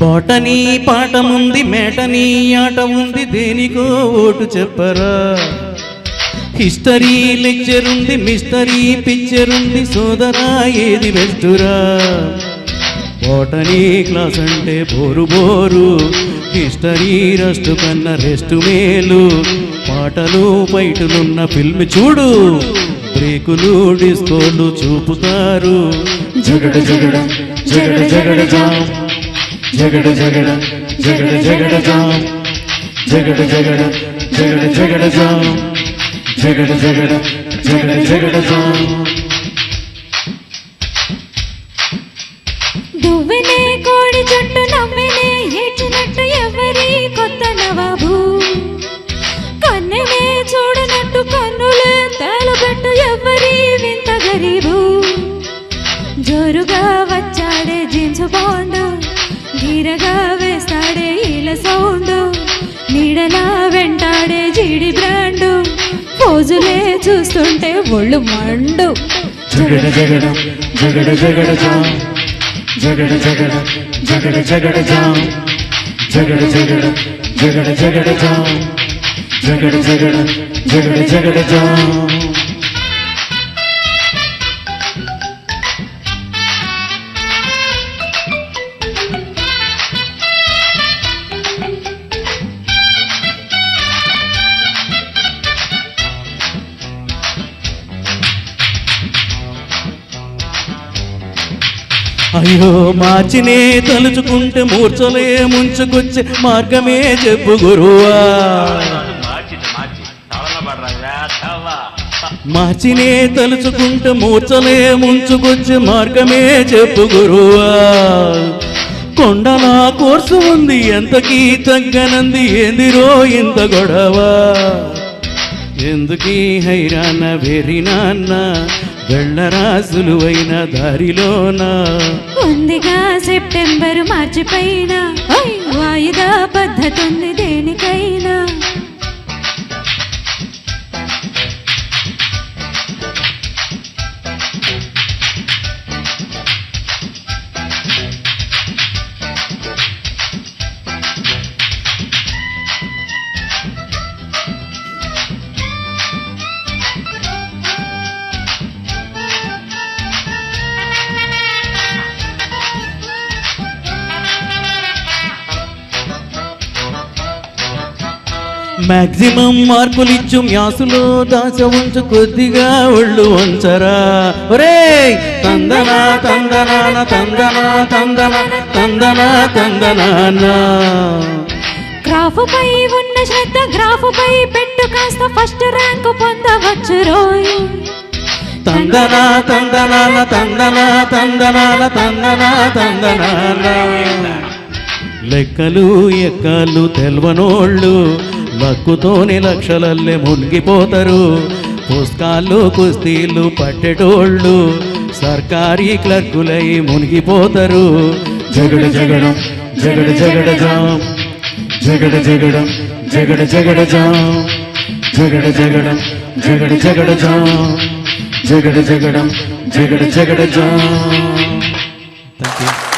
Botany పాఠముంది, matinee ఆట ఉంది, దేనికో ఓటు చెప్పరా. హిస్టరీ లెక్చర్ ఉంది, మిస్టరీ పిక్చర్ ఉంది, సోదరా ఏది బెస్టురా. బాటనీ క్లాస్ అంటే బోరు బోరు, హిస్టరీ రస్ట్ కన్నా రెస్ట్ మేలు. పాటలు బయటలున్న ఫిల్మ్ చూడు, బ్రేకులు డిస్కోలు చూపుతారు. జగడ జగడ జగడ జగడ జామ్, జగడ జగడ జగడ జగడ జామ్, జగడ జగడ జగడ జగడ జామ్, జగడ జగడ జగడ జగడ జామ్. దువ్వెనే కోడి చుట్టూ నవ్వెనే ఏడ్చినట్టు ఎవరి కొత్త నవాబు. కన్నెమే చూడనట్టు కన్నులే తేలబెట్టు ఎవరి వింత గరీబు. జోరుగా వచ్చాడే జీన్స్ బాండ్, ధీరగా వేస్తాడే ఈల సౌండ్, నీడలా వెంటాడే జీడి బ్రాండు, పోజులే చూస్తుంటే ఒళ్ళు మండు. జగడ జగడ జగడ జగడ జామ్, జగడ జగడ జగడ జగడ జామ్, జగడ జగడ జగడ జగడ జామ్, జగడ జగడ జగడ జగడ జామ్. అయ్యో మార్చినే తలుచుకుంటే మూర్చలే ముంచుకొచ్చే మార్గమే చెప్పు గురువా. మార్చినే తలుచుకుంటే మూర్చలే ముంచుకొచ్చే మార్గమే చెప్పు గురువా. కొండల కోర్సు ఉంది ఎంతకీ తగ్గనంది, ఏందిరో ఇంత గొడవ. ఎందుకీ హైరాణ వెర్రినాన్న, వెళ్ళరా సులువైన దారిలోన. ఉందిగా సెప్టెంబర్ మార్చి పైన, వాయిదా పద్ధతి ఉంది దేనికైనా. మాక్సిమం మార్కులిచ్చు మ్యాసులో దాచ ఉంచు కొద్దిగా ఒళ్ళు వంచరా. ఒరే తందన తందనాన తందన తందన తందన తందనానా. గ్రాఫుపై ఉన్న శ్రద్ధ గ్రాఫుపై పెట్టు, కాస్త ఫస్ట్ ర్యాంకు పొందవచ్చు రోయ్. తందన తందనాన తందన తందనాన తందన తందనానా. లెక్కలు ఎక్కలు తెల్వనోళ్ళు లక్కుతోని లక్షలల్లే మునిగిపోతారు. పుస్తకాలు కుస్తీలు పట్టెటోళ్ళు సర్కారీ క్లర్కులై మునిగిపోతారు. జగడ జగడం జగడ జగడ జామ్, జగడ జగడం జగడ జగడ జామ్, జగడ జగడం జగడ జగడ జామ్, జగడ జగడం జగడ జగడ జామ్. థాంక్యూ.